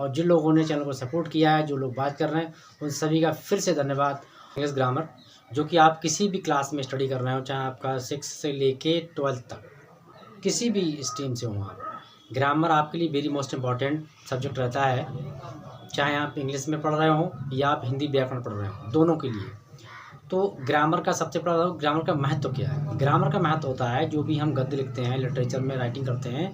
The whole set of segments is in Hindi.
और जिन लोगों ने चैनल को सपोर्ट किया है, जो लोग बात कर रहे हैं, उन सभी का फिर से धन्यवाद। इंग्लिश ग्रामर जो कि आप किसी भी क्लास में स्टडी कर रहे हो, चाहे आपका 6 से लेके 12th तक, किसी भी स्ट्रीम से हो आप, ग्रामर आपके लिए वेरी मोस्ट इम्पॉर्टेंट सब्जेक्ट रहता है। चाहे आप इंग्लिश में पढ़ रहे हो या आप हिंदी व्याकरण पढ़ रहे हो, दोनों के लिए। तो ग्रामर का सबसे बड़ा ग्रामर का महत्व क्या है? ग्रामर का महत्व होता है जो भी हम गद्य लिखते हैं, लिटरेचर में राइटिंग करते हैं,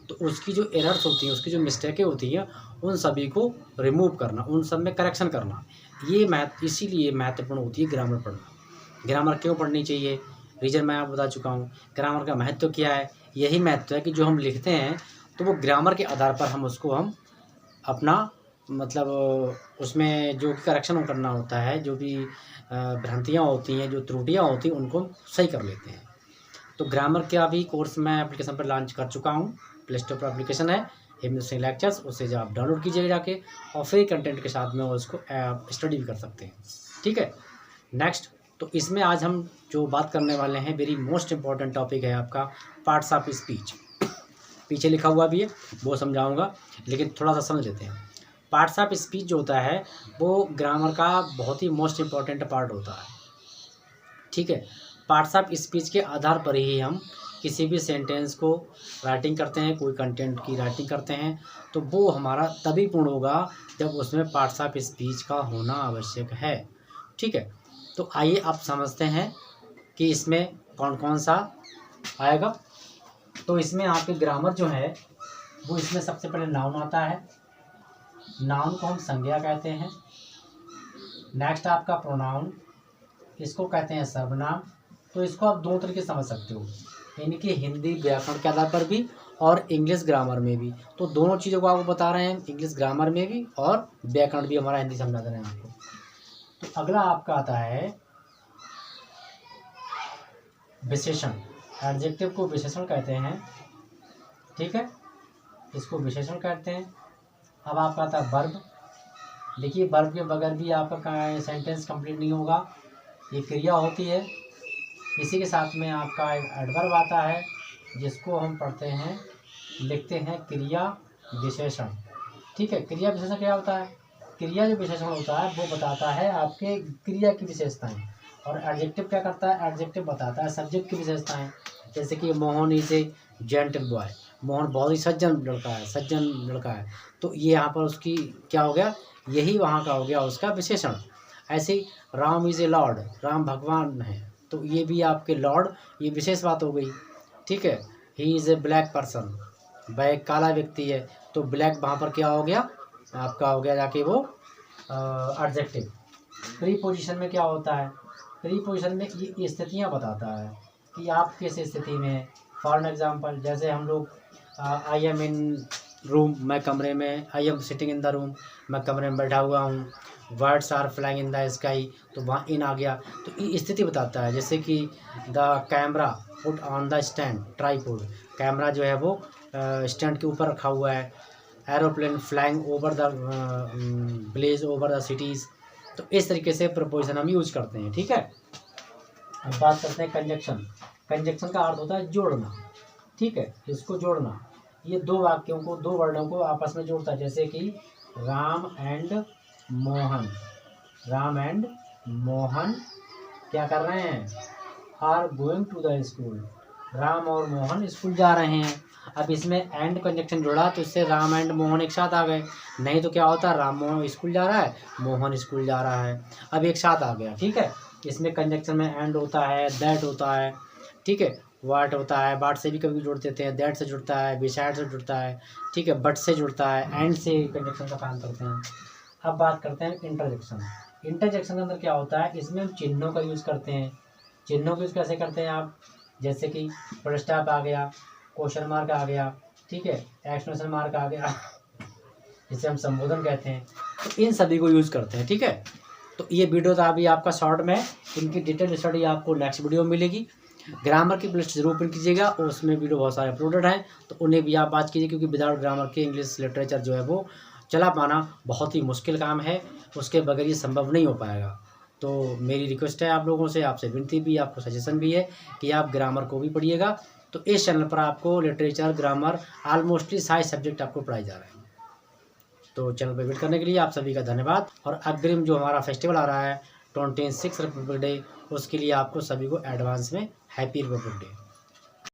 तो उसकी जो एरर्स होती हैं, उसकी जो मिस्टेकें होती हैं, उन सभी को रिमूव करना, उन सब में करेक्शन करना, ये इसीलिए महत्वपूर्ण होती है ग्रामर पढ़ना। ग्रामर क्यों पढ़नी चाहिए? रीज़न मैं आपको बता चुका हूँ। ग्रामर का महत्व क्या है? यही महत्व है कि जो हम लिखते हैं तो वो ग्रामर के आधार पर हम अपना मतलब उसमें जो करेक्शन करना होता है, जो भी भ्रांतियाँ होती हैं, जो त्रुटियाँ होती हैं, उनको हम सही कर लेते हैं। तो ग्रामर का भी कोर्स मैं एप्लीकेशन पर लॉन्च कर चुका हूँ। प्ले स्टोर पर एप्लीकेशन है हेमंत सिंह लेक्चर्स, उसे जो आप डाउनलोड कीजिएगा जाके, और फ्री कंटेंट के साथ में उसको स्टडी भी कर सकते हैं। ठीक है, नेक्स्ट, तो इसमें आज हम जो बात करने वाले हैं, वेरी मोस्ट इम्पॉर्टेंट टॉपिक है आपका पार्ट्स ऑफ स्पीच। पीछे लिखा हुआ भी है, वो समझाऊंगा, लेकिन थोड़ा सा समझ लेते हैं। पार्ट्स ऑफ स्पीच जो होता है वो ग्रामर का बहुत ही मोस्ट इम्पॉर्टेंट पार्ट होता है। ठीक है, पार्ट्स ऑफ स्पीच के आधार पर ही हम किसी भी सेंटेंस को राइटिंग करते हैं, कोई कंटेंट की राइटिंग करते हैं, तो वो हमारा तभी पूर्ण होगा जब उसमें पार्ट्स ऑफ स्पीच का होना आवश्यक है। ठीक है, तो आइए आप समझते हैं कि इसमें कौन कौन सा आएगा। तो इसमें आपके ग्रामर जो है वो, इसमें सबसे पहले नाउन आता है। नाउन को हम संज्ञा कहते हैं। नेक्स्ट आपका प्रोनाउन, इसको कहते हैं सर्वनाम। तो इसको आप दो तरीके से समझ सकते हो, यानी कि हिंदी व्याकरण के आधार पर भी और इंग्लिश ग्रामर में भी। तो दोनों चीज़ों को आपको बता रहे हैं, इंग्लिश ग्रामर में भी और व्याकरण भी हमारा हिंदी समझा दे रहे हैं आपको। तो अगला आपका आता है विशेषण। एडजेक्टिव को विशेषण कहते हैं। ठीक है, इसको विशेषण कहते हैं। अब आपका आता है वर्ब। देखिए, वर्ब के बगैर भी आपका सेंटेंस कंप्लीट नहीं होगा, ये क्रिया होती है। इसी के साथ में आपका एडवर्ब आता है, जिसको हम पढ़ते हैं, लिखते हैं क्रिया विशेषण। ठीक है, क्रिया विशेषण क्या होता है? क्रिया जो विशेषण होता है वो बताता है आपके क्रिया की विशेषताएं, और एडजेक्टिव क्या करता है? एडजेक्टिव बताता है सब्जेक्ट की विशेषताएं। जैसे कि Mohan is a gentle boy, Mohan बहुत ही सज्जन लड़का है, तो ये यहाँ पर उसकी क्या हो गया? यही वहाँ का हो गया उसका विशेषण। ऐसे ही Ram is a lord, Ram भगवान है, तो ये भी आपके लॉर्ड, ये विशेष बात हो गई। ठीक है, he is a black person, वह एक काला व्यक्ति है, तो ब्लैक वहाँ पर क्या हो गया? आपका हो गया जाके वो एडजेक्टिव। प्रीपोजिशन में क्या होता है? प्रीपोजिशन में ये स्थितियाँ बताता है कि आप किस स्थिति में हैं। फॉर एग्जाम्पल, जैसे हम लोग आई एम इन रूम, मैं कमरे में, I am sitting in the room, मैं कमरे में बैठा हुआ हूँ। Birds are flying in the sky, तो वहाँ इन आ गया, तो ये स्थिति बताता है। जैसे कि the camera put on the stand, tripod, camera जो है वो स्टैंड के ऊपर रखा हुआ है। Aeroplane flying over the blaze over the cities, तो इस तरीके से प्रपोजिशन हम यूज करते हैं। ठीक है, अब बात करते हैं कंजक्शन। कंजक्शन का अर्थ होता है जोड़ना। ठीक है, इसको जोड़ना, ये दो वाक्यों को, दो वर्डों को आपस में जोड़ता है। जैसे कि राम एंड मोहन, राम एंड मोहन क्या कर रहे हैं? Are going to the school, Ram और मोहन स्कूल जा रहे हैं। अब इसमें एंड कंजक्शन जोड़ा तो इससे राम एंड मोहन एक साथ आ गए, नहीं तो क्या होता? राम मोहन स्कूल जा रहा है, मोहन स्कूल जा रहा है, अब एक साथ आ गया। ठीक है, इसमें कंजक्शन में एंड होता है, दैट होता है। ठीक है, वाट होता है, बाट से भी कभी जोड़ देते हैं, दैट से जुड़ता है, बिसाइड से जुड़ता है। ठीक है, बट से जुड़ता है, एंड से कंजक्शन का काम करते हैं। अब बात करते हैं इंटरजेक्शन। इंटरजेक्शन के अंदर क्या होता है? इसमें हम चिन्हों का यूज़ करते हैं। चिन्हों का यूज़ कैसे करते हैं आप? जैसे कि फुल स्टॉप आ गया, क्वेश्चन मार्क आ गया, ठीक है, एक्सक्लेमेशन मार्क आ गया, जिसे हम संबोधन कहते हैं, तो इन सभी को यूज़ करते हैं। ठीक है, तो ये वीडियो था अभी आपका शॉर्ट में, इनकी डिटेल स्टडी आपको नेक्स्ट वीडियो में मिलेगी। ग्रामर की प्लेलिस्ट जरूर प्रिंट कीजिएगा, और उसमें वीडियो बहुत सारे अपलोडेड हैं, तो उन्हें भी आप बात कीजिए, क्योंकि विदाउट ग्रामर के इंग्लिश लिटरेचर जो है वो चला पाना बहुत ही मुश्किल काम है, उसके बगैर ये संभव नहीं हो पाएगा। तो मेरी रिक्वेस्ट है आप लोगों से, आपसे विनती भी, आपको सजेशन भी है कि आप ग्रामर को भी पढ़िएगा। तो इस चैनल पर आपको लिटरेचर, ग्रामर, ऑलमोस्टली सारे सब्जेक्ट आपको पढ़ाए जा रहे हैं। तो चैनल पर विजिट करने के लिए आप सभी का धन्यवाद। और अग्रिम जो हमारा फेस्टिवल आ रहा है 26 रिपब्लिक डे, उसके लिए आपको सभी को एडवांस में हैप्पी रिपब्लिक डे।